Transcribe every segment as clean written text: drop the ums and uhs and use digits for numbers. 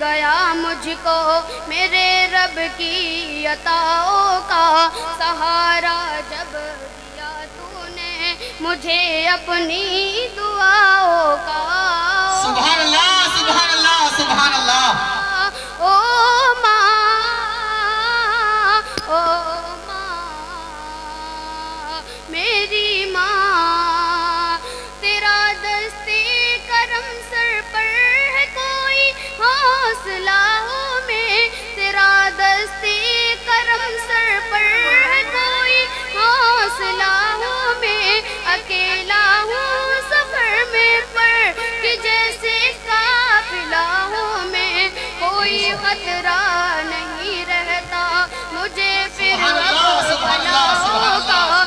گیا مجھ کو میرے رب کی عطاؤں کا سہارا جب دیا تو نے مجھے اپنی دعاؤں کا سبحان اللہ سبحان اللہ سبحان اللہ او ماں او ماں میری ماں تیرا دستے کرم سر پر ہے کوئی حوصلہ ہوں میں تیرا دستے کرم سر پر ہے کوئی حوصلہ ہوں میں اکیلا ہوں سفر میں پر کہ جیسے قافلہ ہوں میں کوئی خطرہ نہیں رہتا مجھے پھر بلاؤں کا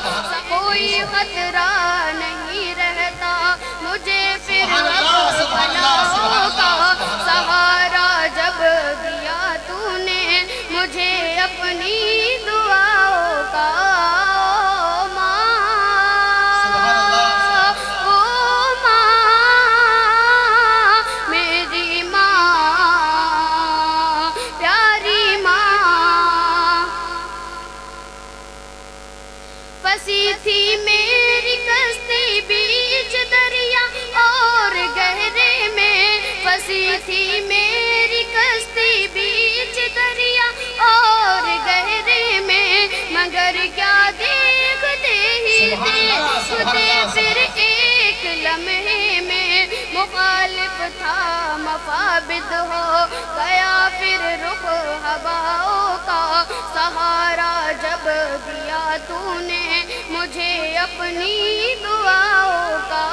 کوئی خطرہ نہیں رہتا مجھے پھر بلاؤں کا سہارا جب دیا تو نے مجھے اپنی دعاؤں کا پھنسی تھی میری کشتی بیچ دریا اور گہرے میں پھنسی تھی میری کشتی بیچ دریا اور گہرے میں مگر کیا دیکھتے ہی دیکھتے پھر ایک لمحے میں مخالف تھا مفابد ہو گیا پھر رخ ہواؤں کا سہارا جب دیا تو نے مجھے اپنی دعاؤں کا